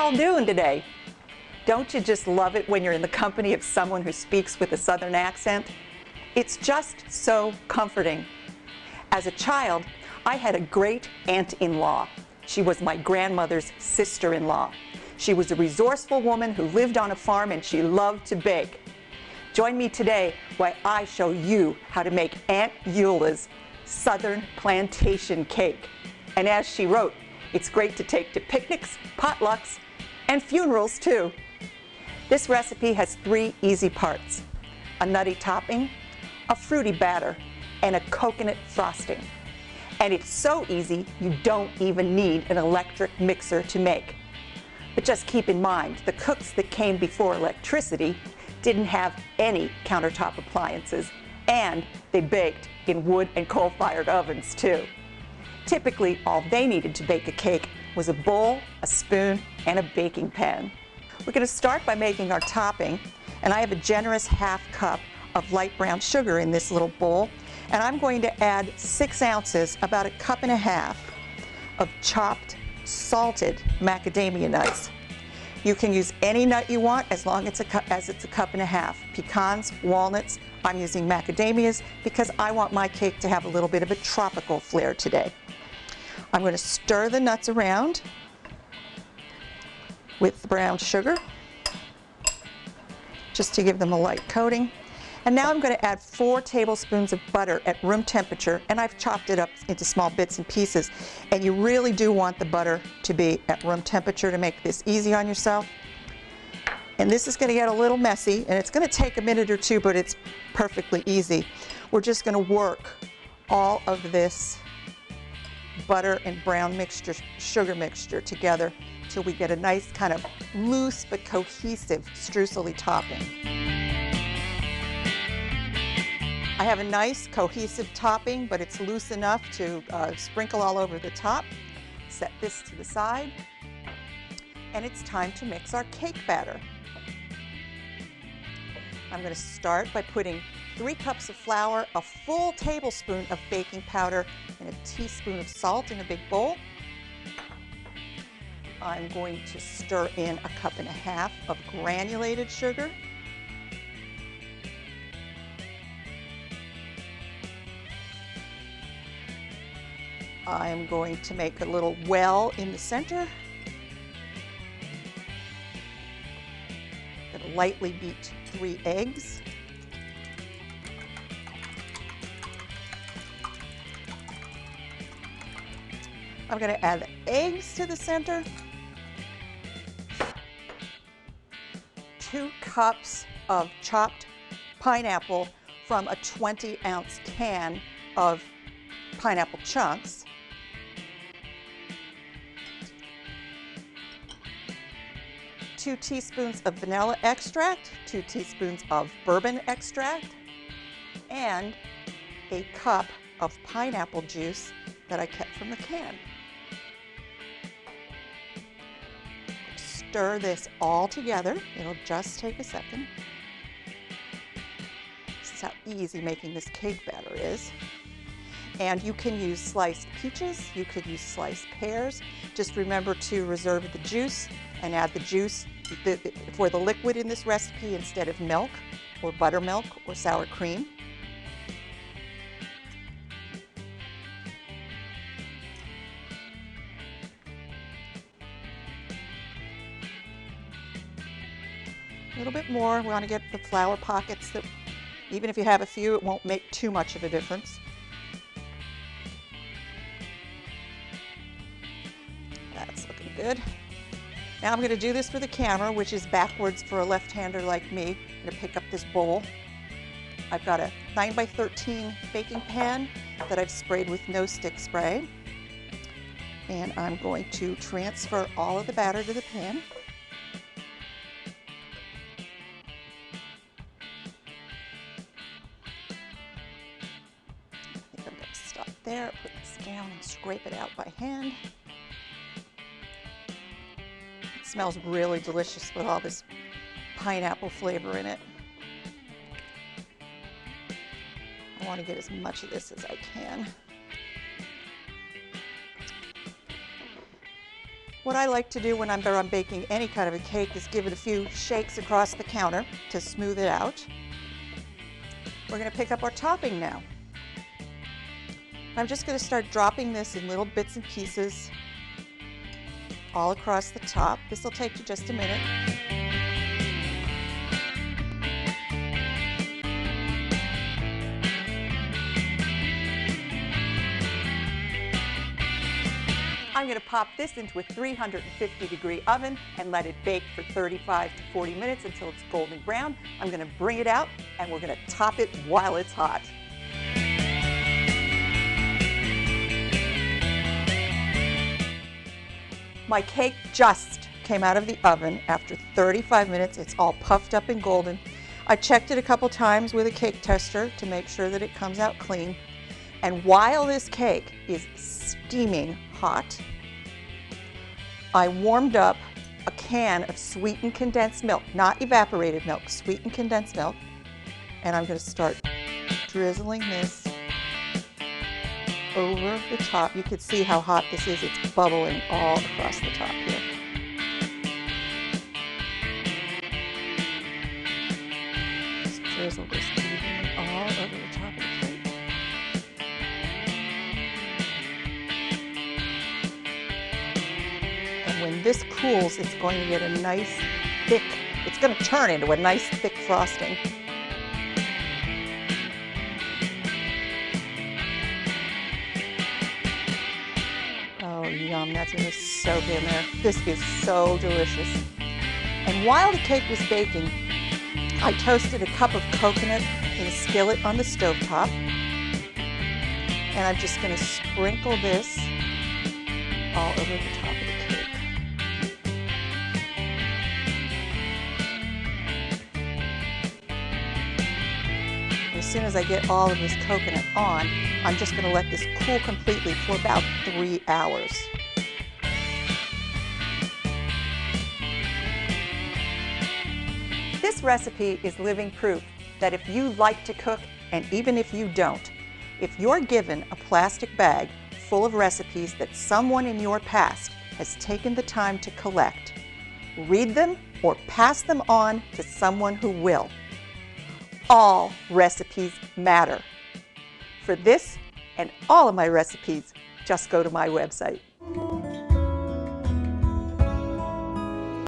y'all doing today? Don't you just love it when you're in the company of someone who speaks with a Southern accent? It's just so comforting. As a child, I had a great aunt-in-law. She was my grandmother's sister-in-law. She was a resourceful woman who lived on a farm and she loved to bake. Join me today while I show you how to make Aunt Eula's Southern Plantation Cake. And as she wrote, it's great to take to picnics, potlucks, and funerals too. This recipe has 3 easy parts: a nutty topping, a fruity batter, and a coconut frosting. And it's so easy you don't even need an electric mixer to make. But just keep in mind, the cooks that came before electricity didn't have any countertop appliances, and they baked in wood and coal-fired ovens too. Typically, all they needed to bake a cake was a bowl, a spoon, and a baking pan. We're going to start by making our topping, and I have a generous ½ cup of light brown sugar in this little bowl, and I'm going to add 6 ounces, about 1.5 cups, of chopped, salted macadamia nuts. You can use any nut you want as long as it's 1.5 cups. Pecans, walnuts, I'm using macadamias because I want my cake to have a little bit of a tropical flair today. I'm going to stir the nuts around with the brown sugar just to give them a light coating. And now I'm going to add 4 tablespoons of butter at room temperature, and I've chopped it up into small bits and pieces. And you really do want the butter to be at room temperature to make this easy on yourself. And this is going to get a little messy, and it's going to take a minute or 2, but it's perfectly easy. We're just going to work all of this butter and brown mixture, sugar mixture together till we get a nice kind of loose but cohesive streusel-y topping. I have a nice cohesive topping, but it's loose enough to sprinkle all over the top. Set this to the side, and it's time to mix our cake batter. I'm going to start by putting 3 cups of flour, a full tablespoon of baking powder, and a teaspoon of salt in a big bowl. I'm going to stir in 1.5 cups of granulated sugar. I'm going to make a little well in the center. I'm going to lightly beat 3 eggs. I'm going to add the eggs to the center. 2 cups of chopped pineapple from a 20-ounce can of pineapple chunks. 2 teaspoons of vanilla extract, 2 teaspoons of bourbon extract, and a cup of pineapple juice that I kept from the can. Stir this all together. It'll just take a second. This is how easy making this cake batter is. And you can use sliced peaches, you could use sliced pears. Just remember to reserve the juice and add the juice for the liquid in this recipe instead of milk or buttermilk or sour cream. A little bit more. We want to get the flour pockets that, even if you have a few, it won't make too much of a difference. That's looking good. Now I'm going to do this for the camera, which is backwards for a left-hander like me. I'm going to pick up this bowl. I've got a 9x13 baking pan that I've sprayed with no stick spray. And I'm going to transfer all of the batter to the pan. I think I'm going to stop there, put this down and scrape it out by hand. It smells really delicious with all this pineapple flavor in it. I want to get as much of this as I can. What I like to do whenever I'm baking any kind of a cake is give it a few shakes across the counter to smooth it out. We're going to pick up our topping now. I'm just going to start dropping this in little bits and pieces all across the top. This will take you just a minute. I'm going to pop this into a 350-degree oven and let it bake for 35 to 40 minutes until it's golden brown. I'm going to bring it out and we're going to top it while it's hot. My cake just came out of the oven after 35 minutes. It's all puffed up and golden. I checked it a couple times with a cake tester to make sure that it comes out clean. And while this cake is steaming hot, I warmed up a can of sweetened condensed milk, not evaporated milk, sweetened condensed milk. And I'm going to start drizzling this over the top. You can see how hot this is. It's bubbling all across the top here. Just drizzle this evenly all over the top of the cake. And when this cools, it's going to get a nice thick, it's going to turn into a nice thick frosting. Oh, yum, that's going to soak in there. This is so delicious. And while the cake was baking, I toasted a cup of coconut in a skillet on the stovetop. And I'm just going to sprinkle this all over the top of the cake. As soon as I get all of this coconut on, I'm just going to let this cool completely for about 3 hours. This recipe is living proof that if you like to cook, and even if you don't, if you're given a plastic bag full of recipes that someone in your past has taken the time to collect, read them or pass them on to someone who will. All recipes matter. For this and all of my recipes, just go to my website.